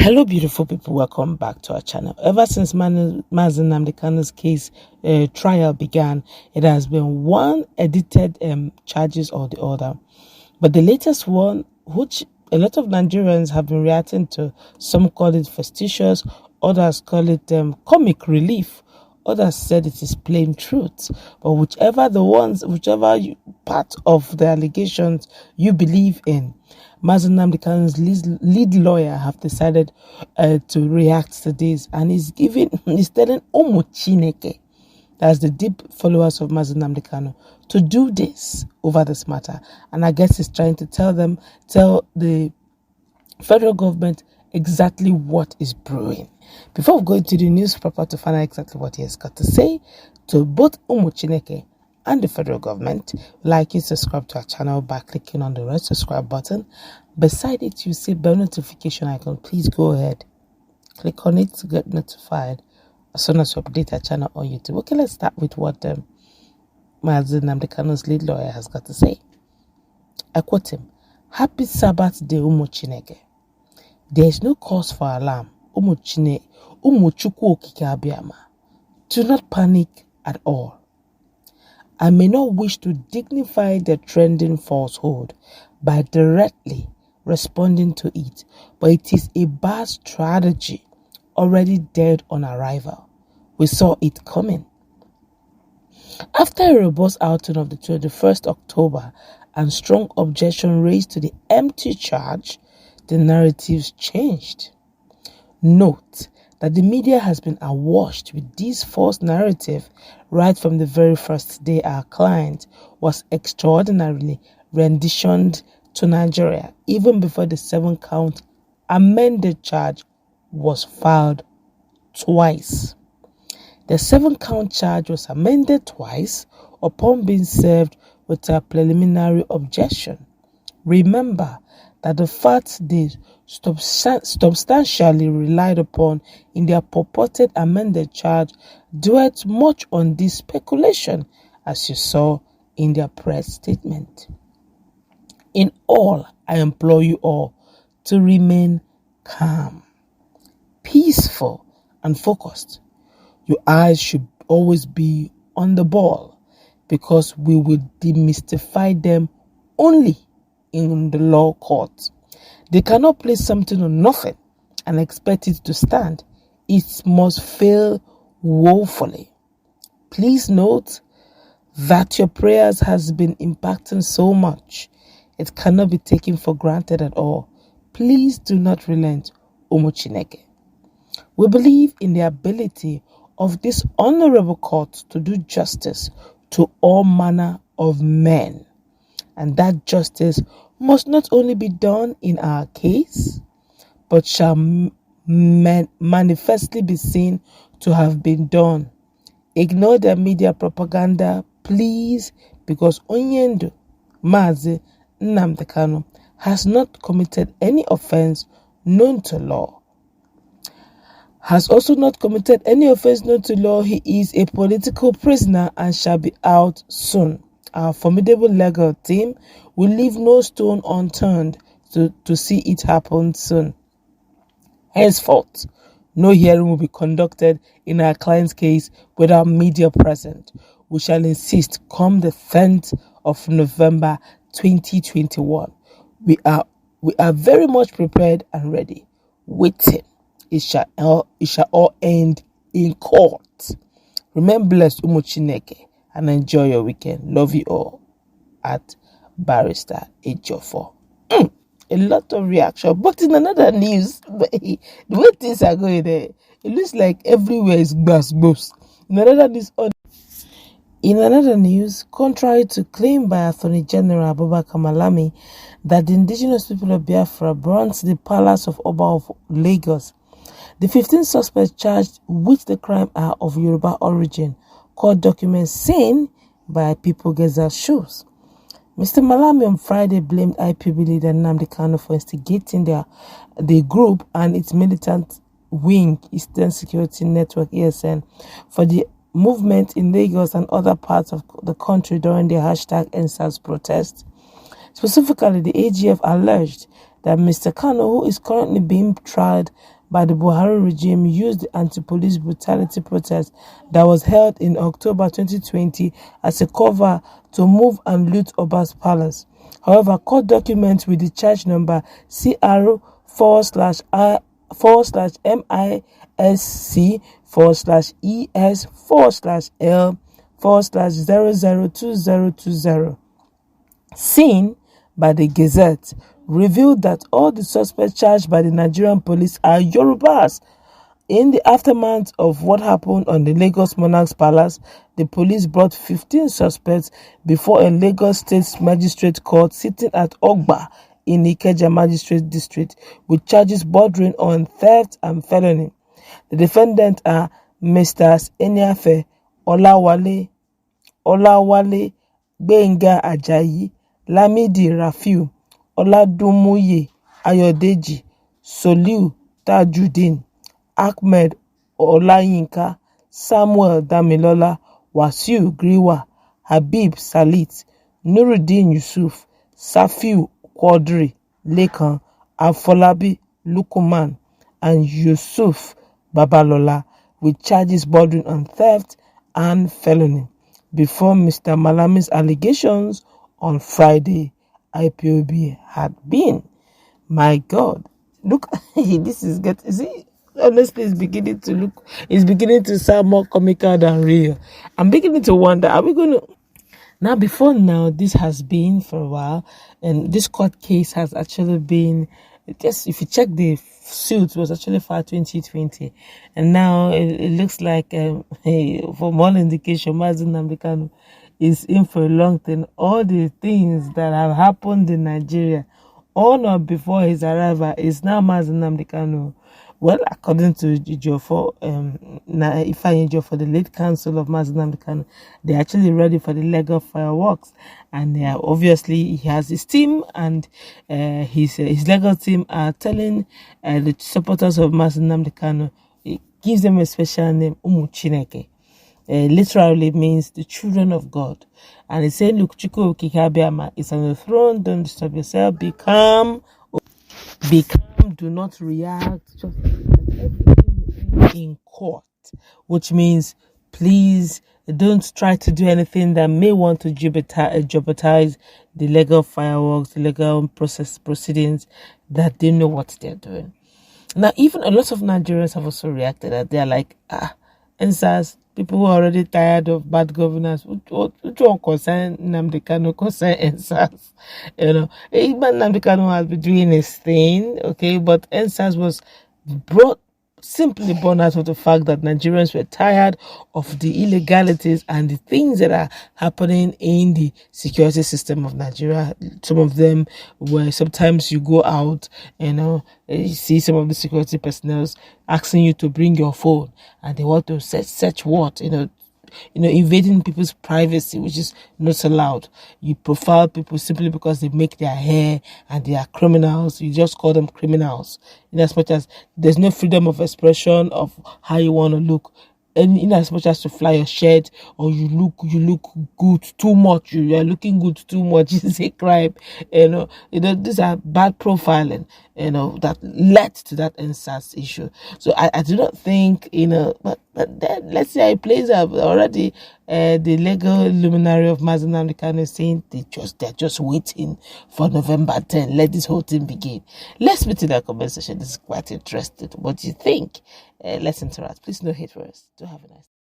Hello, beautiful people. Welcome back to our channel. Ever since Nnamdi Kanu's case trial began, it has been one edited charges or the other. But the latest one, which a lot of Nigerians have been reacting to, some call it facetious, others call it comic relief, others said it is plain truth. But whichever part of the allegations you believe in, Nnamdi Kanu's lead lawyer have decided to react to this, and he's telling UmuChineke, that's the deep followers of Nnamdi Kanu, to do this over this matter. And I guess he's trying to tell the federal government exactly what is brewing. Before we go into the news proper to find out exactly what he has got to say to both UmuChineke and the federal government, like you subscribe to our channel by clicking on the red subscribe button. Beside it, you see bell notification icon. Please go ahead, click on it to get notified as soon as we update our channel on YouTube. Okay, let's start with what Nnamdi Kanu's lead lawyer has got to say. I quote him: "Happy Sabbath day, UmuChineke. There is no cause for alarm. Umuchukwu okike abịama. Do not panic at all. I may not wish to dignify the trending falsehood by directly responding to it, but it is a bad strategy already dead on arrival. We saw it coming. After a robust outing of the 21st October and strong objection raised to the empty charge, the narratives changed. Note that the media has been awash with this false narrative right from the very first day our client was extraordinarily renditioned to Nigeria, even before the 7-count amended charge was filed twice. The 7-count charge was amended twice upon being served with a preliminary objection. Remember that the facts they substantially relied upon in their purported amended charge dwelt much on this speculation, as you saw in their press statement. In all, I implore you all to remain calm, peaceful, and focused. Your eyes should always be on the ball, because we will demystify them only in the law court. They cannot place something on nothing and expect it to stand. It must fail woefully. Please note that your prayers has been impacting so much. It cannot be taken for granted at all. Please do not relent, UmuChineke. We believe in the ability of this honorable court to do justice to all manner of men, and that justice must not only be done in our case, but shall manifestly be seen to have been done. Ignore the media propaganda, please, because Onyendo Mazi Nnamdi Kanu has not committed any offense known to law. Has also not committed any offense known to law. He is a political prisoner and shall be out soon. Our formidable legal team will leave no stone unturned to see it happen soon. Henceforth, no hearing will be conducted in our client's case without media present. We shall insist come the 10th of November 2021. We are very much prepared and ready, waiting. It shall all end in court. Remain blessed, UmuChineke, and enjoy your weekend. Love you all. At Barrister Ejiofor. A lot of reaction. But in another news, the way things are going there, it looks like everywhere is gbas. In another news, contrary to claim by Attorney General Abubakar Malami that the indigenous people of Biafra burnt the palace of Oba of Lagos, the 15 suspects charged with the crime are of Yoruba origin, court documents seen by People Gazette shows. Mr. Malami on Friday blamed IPB leader Nnamdi Kanu for instigating the group and its militant wing, Eastern Security Network (ESN), for the movement in Lagos and other parts of the country during the #EndSARS protest. Specifically, the AGF alleged that Mr. Kanu, who is currently being tried by the Buhari regime used the anti-police brutality protest that was held in October 2020 as a cover to move and loot Oba's palace. However, court documents with the charge number CR//MISC/ES/L/002020 seen by the Gazette revealed that all the suspects charged by the Nigerian police are Yorubas. In the aftermath of what happened on the Lagos Monarch's Palace, the police brought 15 suspects before a Lagos State Magistrate Court sitting at Ogba in Ikeja Magistrate District with charges bordering on theft and felony. The defendants are Mr. Enyafe Olawale Gbenga Ajayi, Lamidi Rafiu, Oladunmoye Ayodeji, Soliu Tajudeen, Ahmed Olayinka, Samuel Damilola, Wasiu Griwa, Habib Salit, Nuruddin Yusuf, Safiu Quadri Lekan, Afolabi Lukuman, and Yusuf Babalola with charges bordering on theft and felony. Before Mr. Malami's allegations on Friday, IPOB had been. My God, look, this is getting, see, honestly, it's beginning to sound more comical than real. I'm beginning to wonder, are we going to, now, before now, this has been for a while, and this court case has actually been, just if you check the suit, it was actually filed 2020, and now it looks like, from all indication, Nnamdi Kanu is in for a long thing. All the things that have happened in Nigeria, on or before his arrival, is now Nnamdi Kanu. Well, according to Ejiofor, Ifeanyi Ejiofor, the late counsel of Nnamdi Kanu, they're actually ready for the legal fireworks, and obviously he has his team, and his legal team are telling the supporters of Nnamdi Kanu, it gives them a special name, UmuChineke. Literally means the children of God, and it's saying, "Look, Chukwu Kikabiama is on the throne. Don't disturb yourself. Be calm. Do not react. Just in court," which means please don't try to do anything that may want to jeopardize the legal fireworks, the legal proceedings, that they know what they're doing. Now, even a lot of Nigerians have also reacted that they're like, NSAS, people who are already tired of bad governance, which one concern Nnamdi Kanu, concern NSAS? Even Nnamdi Kanu has been doing his thing, okay, but NSAS was simply born out of the fact that Nigerians were tired of the illegalities and the things that are happening in the security system of Nigeria. Some of them where sometimes you go out, you see some of the security personnel asking you to bring your phone, and they want to search what, invading people's privacy, which is not allowed. You profile people simply because they make their hair and they are criminals. You just call them criminals. In as much as there's no freedom of expression of how you want to look. And in as much as to fly your shirt, or you look good too much, you are looking good too much, is a crime. These are bad profiling, that led to that NSAS issue. So I do not think, but then let's see how it plays out. Already, the legal luminary of Nnamdi Kanu is saying they're just waiting for November 10. Let this whole thing begin. Let's meet in that comment section. This is quite interesting. What do you think? Let's interact. Please, no hate for us. Do have a nice day.